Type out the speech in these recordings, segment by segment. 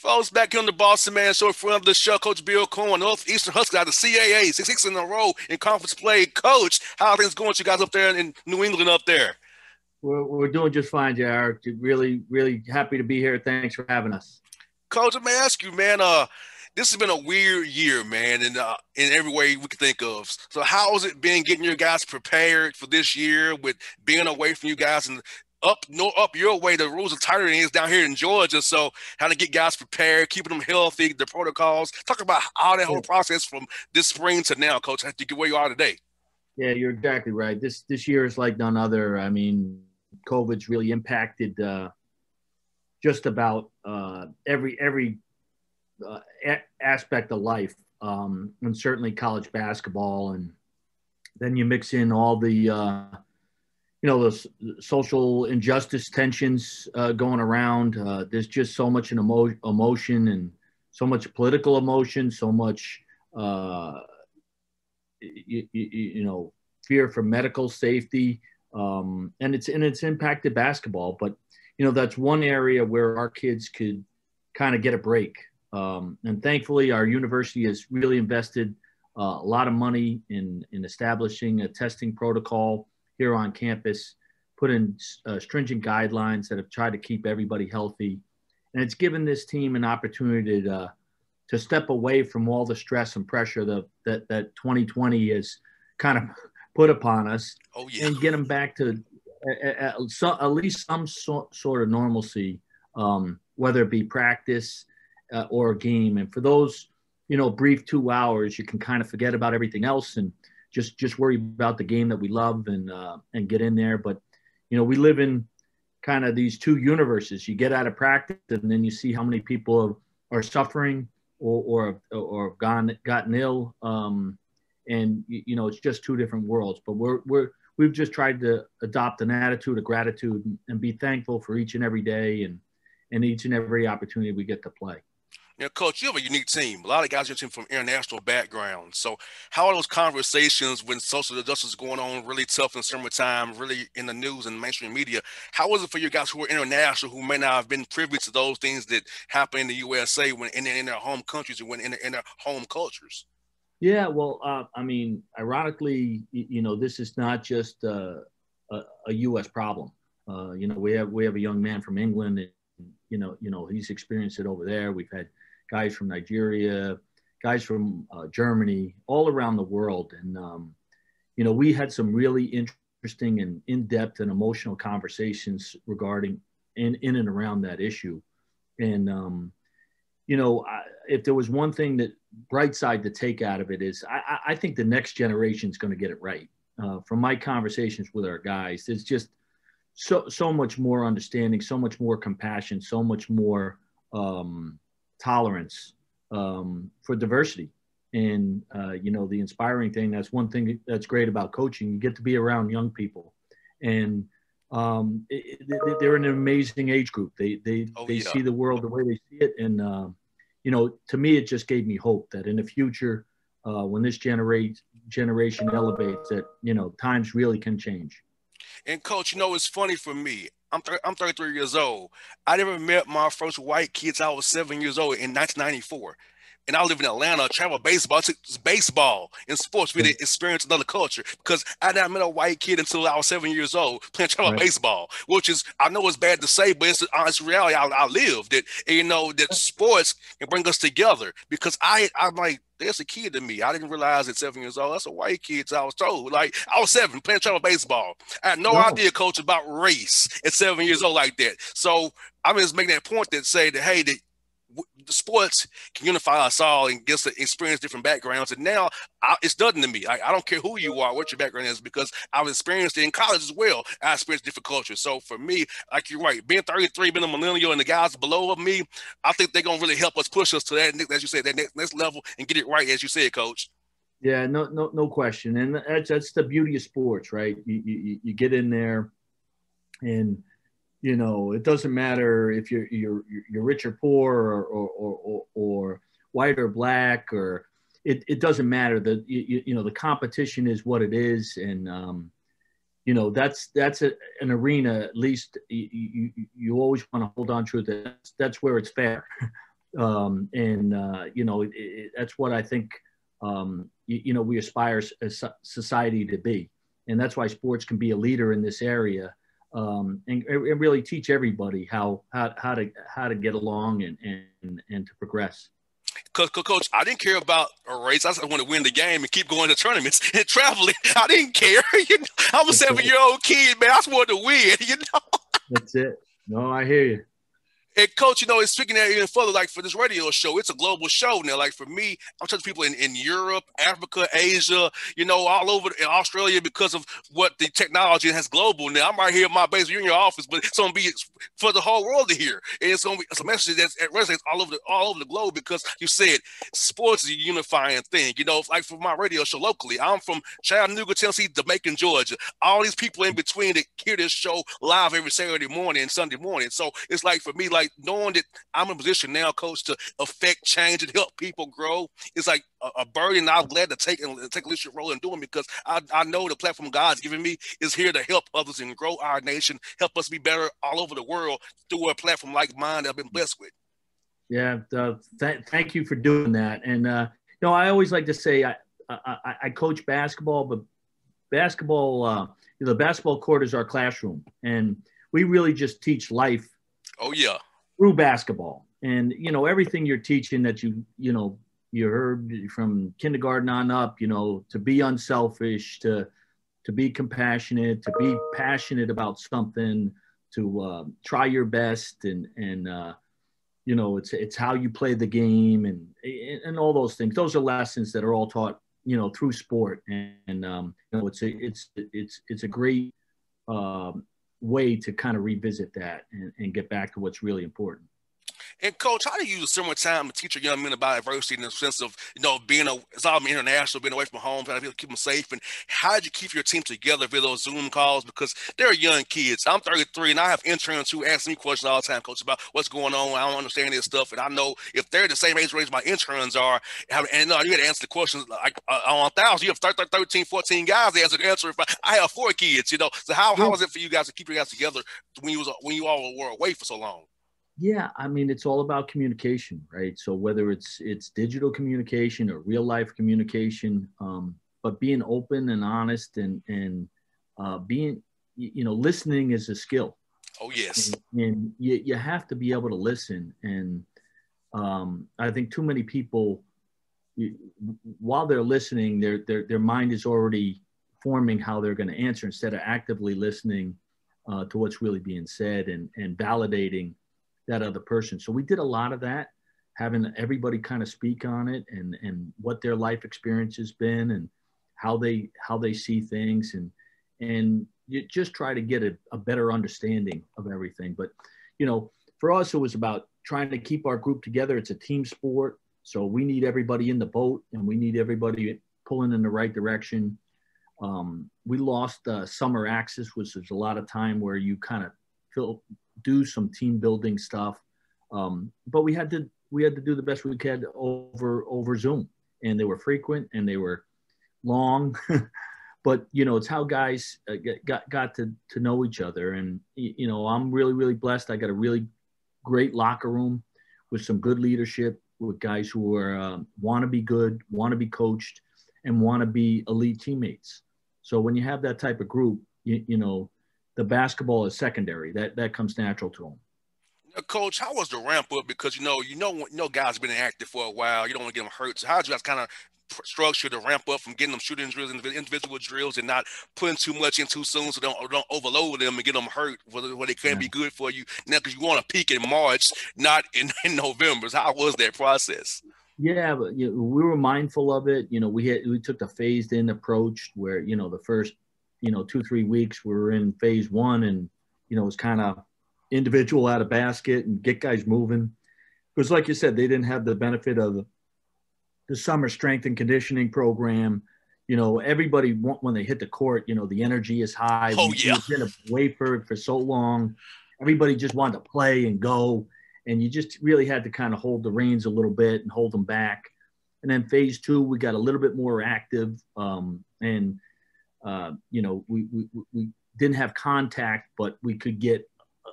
Folks, back on the Boston Man Show in front of the show, Coach Bill Coen, Northeastern Huskies out of the CAA, six in a row in conference play. Coach, how are things going with you guys up there in New England up there? We're doing just fine, JR. Really, really happy to be here. Thanks for having us. Coach, let me ask you, man, this has been a weird year, man, in every way we can think of. So how has it been getting your guys prepared for this year with being away from you guys and up your way? The rules are tighter than it is down here in Georgia. So how to get guys prepared, keeping them healthy, the protocols. Talk about how that whole process from this spring to now, Coach, to get where you are today. Yeah, you're exactly right. This year is like none other. I mean, COVID's really impacted just about every aspect of life, and certainly college basketball. And then you mix in all the social injustice tensions going around. There's just so much emotion and so much political emotion, so much fear for medical safety, and it's impacted basketball. But that's one area where our kids could kind of get a break. And thankfully, our university has really invested a lot of money in establishing a testing protocol here on campus, put in stringent guidelines that have tried to keep everybody healthy. And it's given this team an opportunity to step away from all the stress and pressure that 2020 has kind of put upon us. Oh, yeah. And get them back to at least some sort of normalcy, whether it be practice or a game. And for those, brief 2 hours, you can kind of forget about everything else and just worry about the game that we love and get in there. But, we live in kind of these two universes. You get out of practice and then you see how many people are suffering or gotten ill. And it's just two different worlds, but we've just tried to adopt an attitude of gratitude and be thankful for each and every day and each and every opportunity we get to play. Coach, you have a unique team. A lot of guys are from international backgrounds. So how are those conversations when social justice is going on really tough in summertime, really in the news and mainstream media? How was it for you guys who are international, who may not have been privy to those things that happen in the USA when in their home countries and when in their home cultures? Yeah, well, ironically, this is not just a U.S. problem. We have a young man from England, and he's experienced it over there. We've had guys from Nigeria, guys from Germany, all around the world, and we had some really interesting and in-depth and emotional conversations regarding in and around that issue, and if there was one thing that bright side to take out of it is I think the next generation is going to get it right. From my conversations with our guys, there's just so much more understanding, so much more compassion, so much more tolerance for diversity. And, the inspiring thing, that's one thing that's great about coaching. You get to be around young people. And they're an amazing age group. They see the world the way they see it. And, to me, it just gave me hope that in the future, when this generation elevates, that, times really can change. And Coach, it's funny for me. I'm 33 years old. I never met my first white kids. I was 7 years old in 1994. And I live in Atlanta, travel baseball. I took baseball and sports. We didn't experience another culture because I never met a white kid until I was 7 years old playing travel baseball, which is, I know it's bad to say, but it's the honest reality. I lived it. And, that sports can bring us together because I'm like, there's a kid to me. I didn't realize at 7 years old, that's a white kid. So I was told, like, I was 7 playing travel baseball. I had no idea, Coach, about race at 7 years old like that. So I'm just making that point that say that, hey, the sports can unify us all and get us to experience different backgrounds. And now it's nothing to me. I don't care who you are, what your background is, because I've experienced it in college as well. I experienced different cultures. So for me, like you're right, being 33, being a millennial, and the guys below of me, I think they're going to really help us push us to that, as you said, that next level and get it right, as you said, Coach. Yeah, no question. And that's the beauty of sports, right? You get in there and it doesn't matter if you're rich or poor or white or black, or it doesn't matter. That the competition is what it is, and that's an arena. At least you always want to hold on to it. That's where it's fair. That's what I think, we aspire as society to be. And that's why sports can be a leader in this area, and really teach everybody how to get along and to progress. Coach, I didn't care about a race. I just want to win the game and keep going to tournaments and traveling. I didn't care. I'm a 7-year-old kid, man. I just wanted to win. That's it. No, I hear you. And Coach, it's speaking that even further, like for this radio show, it's a global show now. Like for me, I'm touching people in Europe, Africa, Asia, all over in Australia because of what the technology has global now. I'm right here in my base, you're in your office, but it's going to be for the whole world to hear. And it's going to be a message that resonates all over the globe because you said sports is a unifying thing. Like for my radio show locally, I'm from Chattanooga, Tennessee, to Macon, Georgia. All these people in between that hear this show live every Saturday morning and Sunday morning. So it's like for me, like knowing that I'm in a position now, Coach, to affect change and help people grow, it's like a burden I'm glad to take a leadership role in doing, because I know the platform God's given me is here to help others and grow our nation, help us be better all over the world through a platform like mine that I've been blessed with. Yeah, thank you for doing that. And I always like to say I coach basketball, but basketball, the basketball court is our classroom, and we really just teach life. Oh yeah. Through basketball. And everything you're teaching that you heard from kindergarten on up, to be unselfish, to be compassionate, to be passionate about something, to try your best, and it's how you play the game, and all those things. Those are lessons that are all taught through sport, and it's a great way to kind of revisit that and get back to what's really important. And Coach, how do you use similar time to teach your young men about adversity in the sense of, it's all international, being away from home, trying to keep them safe? And how did you keep your team together via those Zoom calls? Because they're young kids. I'm 33 and I have interns who ask me questions all the time, Coach, about what's going on. I don't understand this stuff. And I know if they're the same age range my interns are, and you got to answer the questions like on 1,000, you have 13, 14 guys to answer. I have 4 kids, So how was it for you guys to keep your guys together when you all were away for so long? Yeah, I mean, it's all about communication, right? So whether it's digital communication or real life communication, but being open and honest and being, listening is a skill. Oh yes. And you have to be able to listen. And I think too many people, while they're listening, their mind is already forming how they're going to answer instead of actively listening to what's really being said and validating that other person. So we did a lot of that, having everybody kind of speak on it and what their life experience has been and how they see things, and you just try to get a better understanding of everything. But for us, it was about trying to keep our group together. It's a team sport, so we need everybody in the boat and we need everybody pulling in the right direction. We lost summer access, which is a lot of time where you kind of do some team building stuff, but we had to do the best we could over Zoom, and they were frequent and they were long, but it's how guys got to know each other. And I'm really, really blessed. I got a really great locker room with some good leadership, with guys who are want to be good, want to be coached, and want to be elite teammates. So when you have that type of group, the basketball is secondary. That comes natural to them. Coach, how was the ramp up? Because guys been inactive for a while. You don't want to get them hurt. So how did you guys kind of structure the ramp up from getting them shooting drills and individual drills and not putting too much in too soon, so don't overload them and get them hurt where they can't be good for you now? Because you want to peak in March, not in November. So how was that process? Yeah, but we were mindful of it. We took the phased in approach where the first 2-3 weeks we were in phase 1, and it was kind of individual out of basket and get guys moving, because like you said, they didn't have the benefit of the summer strength and conditioning program. Everybody when they hit the court, the energy is high. Oh yeah. We've been away for so long. Everybody just wanted to play and go, and you just really had to kind of hold the reins a little bit and hold them back. And then phase 2, we got a little bit more active, and we didn't have contact, but we could get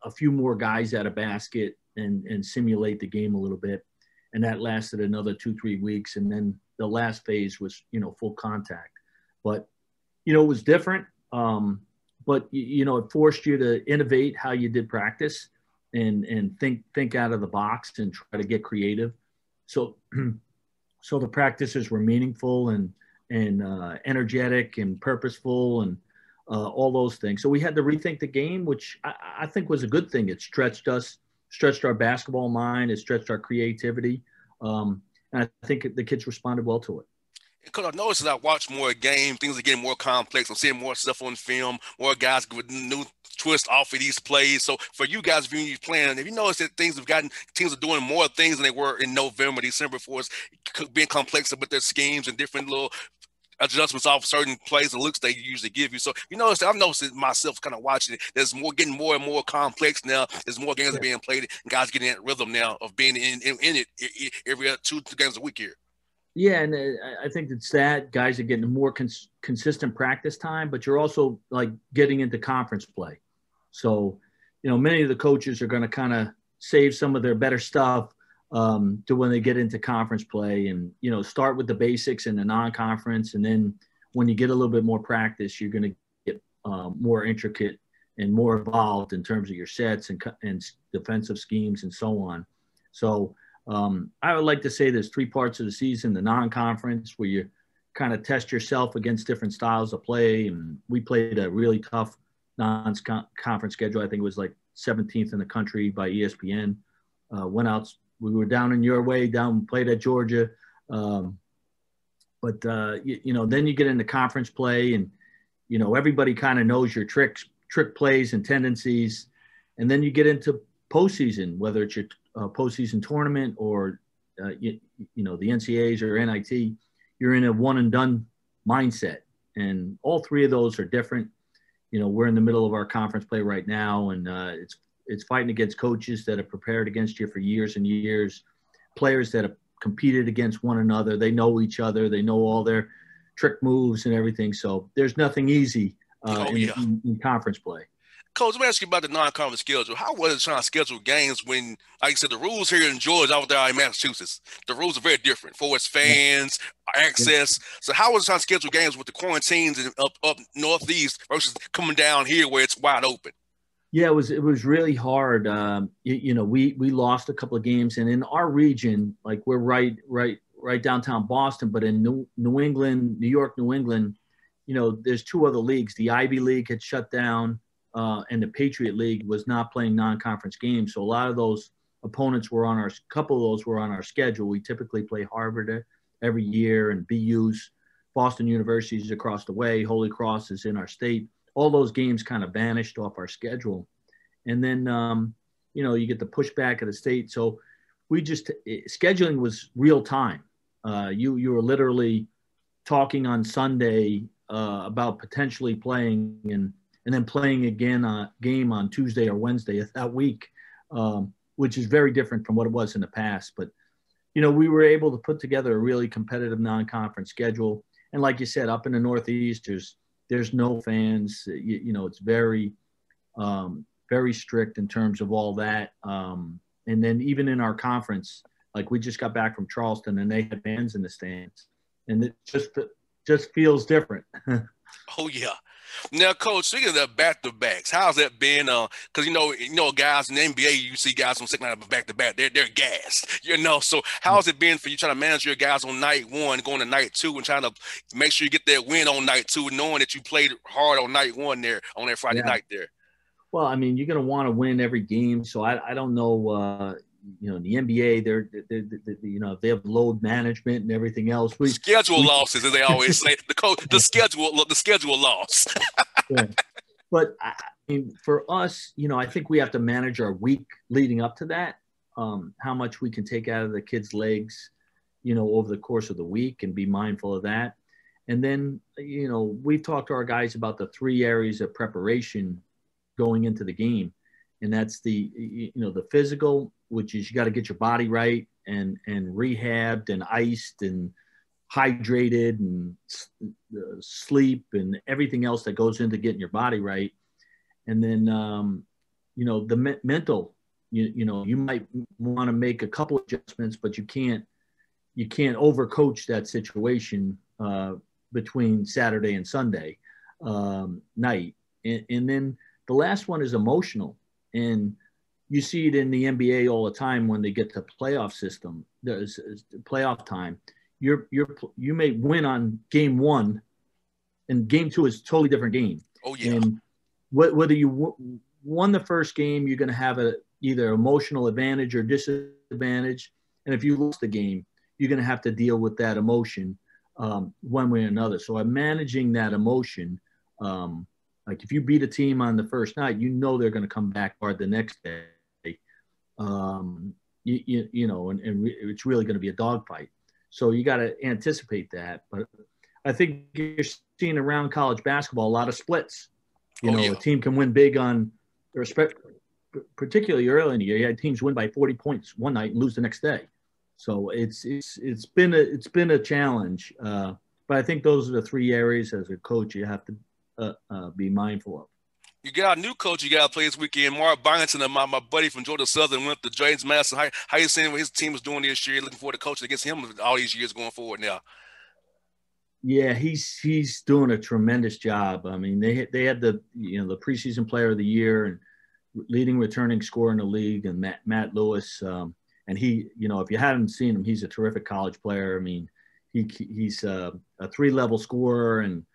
a few more guys out of basket and simulate the game a little bit. and that lasted another 2-3 weeks. And then the last phase was, full contact. But, it was different. But, it forced you to innovate how you did practice and think out of the box and try to get creative. So, so the practices were meaningful and energetic and purposeful and all those things. So we had to rethink the game, which I think was a good thing. It stretched our basketball mind. It stretched our creativity. And I think the kids responded well to it. Because I noticed as I watch more games, things are getting more complex. I'm seeing more stuff on film, more guys with new twists off of these plays. So for you guys viewing these playing, if you notice that teams are doing more things than they were in November, December, for us being complex with their schemes and different little adjustments off certain plays and looks they usually give you. So I've noticed it myself kind of watching it. There's getting more and more complex now. There's more games being played and guys getting that rhythm now of being in it every two games a week here. Yeah, and I think it's that guys are getting more consistent practice time, but you're also like getting into conference play. So, many of the coaches are going to kind of save some of their better stuff to when they get into conference play and, start with the basics in the non-conference. And then when you get a little bit more practice, you're going to get more intricate and more involved in terms of your sets and defensive schemes and so on. So, I would like to say there's 3 parts of the season: the non-conference, where you kind of test yourself against different styles of play. And we played a really tough non-conference schedule. I think it was like 17th in the country by ESPN. Went out, we were down in your way, played at Georgia. But then you get into conference play and, everybody kind of knows your trick plays and tendencies. And then you get into postseason, whether it's your postseason tournament or, the NCAAs or NIT, you're in a one and done mindset. And all 3 of those are different. We're in the middle of our conference play right now, and it's fighting against coaches that have prepared against you for years and years, players that have competed against one another. They know each other. They know all their trick moves and everything. So there's nothing easy in conference play. Coach, let me ask you about the non-conference schedule. How was it trying to schedule games when, like you said, the rules here in Georgia, out there in Massachusetts, the rules are very different for its fans, access. So how was it trying to schedule games with the quarantines and up Northeast versus coming down here where it's wide open? Yeah, it was really hard. We lost a couple of games, and in our region, like we're right downtown Boston, but in New England, New York, New England, there's 2 other leagues. The Ivy League had shut down. And the Patriot League was not playing non-conference games. So a lot of those opponents couple of those were on our schedule. We typically play Harvard every year and BU's, Boston University's across the way, Holy Cross is in our state. All those games kind of vanished off our schedule. And then, you get the pushback of the state. So scheduling was real time. You were literally talking on Sunday about potentially playing and then playing again a game on Tuesday or Wednesday of that week, which is very different from what it was in the past. But, we were able to put together a really competitive non-conference schedule. And like you said, up in the Northeast, there's no fans. It's very, very strict in terms of all that. And then even in our conference, like we just got back from Charleston and they had fans in the stands. And it just feels different. Oh, yeah. Now, Coach, speaking of the back-to-backs, how's that been? Because guys in the NBA, you see guys on second night of back-to-back, they're gassed. So how's it been for you trying to manage your guys on night 1, going to night 2, and trying to make sure you get that win on night 2, knowing that you played hard on night 1 there on that Friday night there? Well, I mean, you're going to want to win every game. So I don't know. In the NBA, they have load management and everything else. Schedule losses, as they always say. The schedule loss. Yeah. But I mean, for us, I think we have to manage our week leading up to that. How much we can take out of the kids' legs, over the course of the week, and be mindful of that. And then, we've talked to our guys about the 3 areas of preparation going into the game. And that's the physical, which is you got to get your body right and rehabbed and iced and hydrated and sleep and everything else that goes into getting your body right. And then, the mental, You might want to make a couple of adjustments, but you can't overcoach that situation between Saturday and Sunday night. And then the last one is emotional. And you see it in the NBA all the time when they get to playoff system, there's playoff time. You may win on game one, and game two is a totally different game. Oh yeah. And whether you won the first game, you're going to have either emotional advantage or disadvantage. And if you lose the game, you're going to have to deal with that emotion one way or another. So I'm managing that emotion. Like if you beat a team on the first night, they're going to come back hard the next day. And it's really going to be a dogfight. So you got to anticipate that. But I think you're seeing around college basketball a lot of splits. A team can win big on respect, particularly early in the year. You had teams win by 40 points one night and lose the next day. So it's been a challenge. But I think those are the three areas as a coach you have to be mindful of. You got a new coach you got to play this weekend. Mark Byington, my buddy from Georgia Southern, went to James Madison. How you seeing what his team is doing this year? Looking forward to coaching against him all these years going forward now. Yeah, he's doing a tremendous job. I mean, they had the preseason player of the year and leading returning scorer in the league, and Matt Lewis. And he, if you haven't seen him, he's a terrific college player. I mean, he's a 3-level scorer and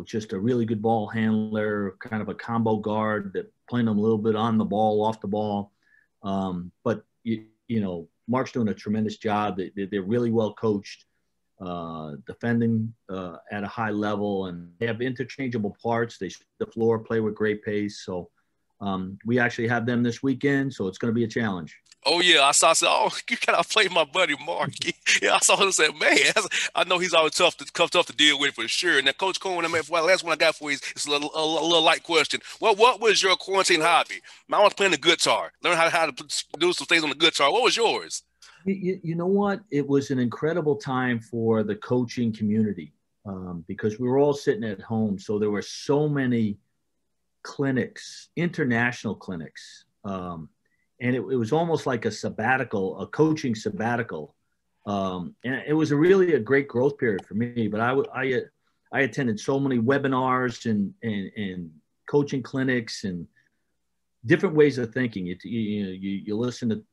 just a really good ball handler, kind of a combo guard that playing them a little bit on the ball, off the ball. But Mark's doing a tremendous job. They're really well coached. Defending at a high level, and they have interchangeable parts. They shoot the floor, play with great pace. So we actually have them this weekend, so it's going to be a challenge. Oh yeah, I said, you gotta play my buddy Mark. Yeah, I saw him and said, man, I know he's always tough to deal with for sure. And then Coach Coen, last one I got for you is a little light question. What was your quarantine hobby? I was playing the guitar. Learn how to do some things on the guitar. What was yours? You know what? It was an incredible time for the coaching community because we were all sitting at home. So there were so many clinics, international clinics. And it was almost like a coaching sabbatical. And it was really a great growth period for me. But I attended so many webinars and coaching clinics and different ways of thinking. You listen to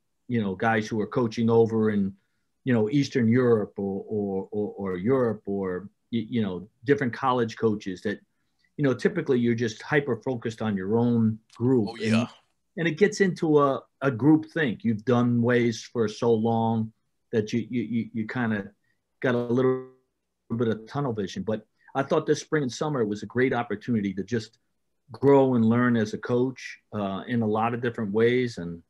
guys who are coaching over in, Eastern Europe or Europe or, different college coaches that, typically you're just hyper-focused on your own group. Oh, yeah. And it gets into a group think. You've done ways for so long that you kind of got a little bit of tunnel vision. But I thought this spring and summer was a great opportunity to just grow and learn as a coach in a lot of different ways. And,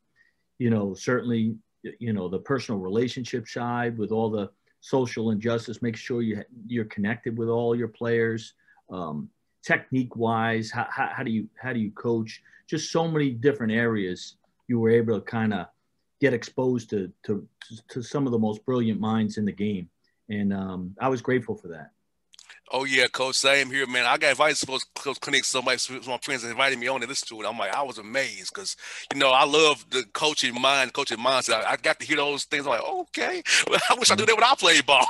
certainly, the personal relationship side with all the social injustice, make sure you're connected with all your players. Technique wise, how do you coach? Just so many different areas you were able to kind of get exposed to some of the most brilliant minds in the game. And I was grateful for that. Oh yeah, Coach, same here, man. I got invited to those clinics. Some of my friends invited me on to listen to it. I'm like, I was amazed because, I love the coaching mindset. I got to hear those things. I'm like, okay, well, I wish I knew that when I played ball.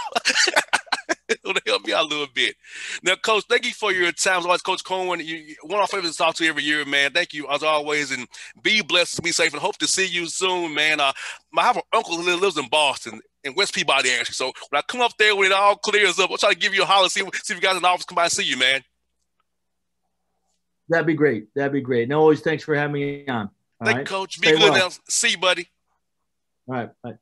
It'll help me out a little bit. Now, Coach, thank you for your time. As always, Coach Coen, one of our favorites to talk to every year, man. Thank you as always, and be blessed, be safe, and hope to see you soon, man. I have an uncle who lives in Boston, in West Peabody, actually. So when I come up there when it all clears up, I'll try to give you a holler, see if you guys in the office come by and see you, man. That'd be great. No, always thanks for having me on. Thank you, Coach. Be good now. See you, buddy. All right. Bye.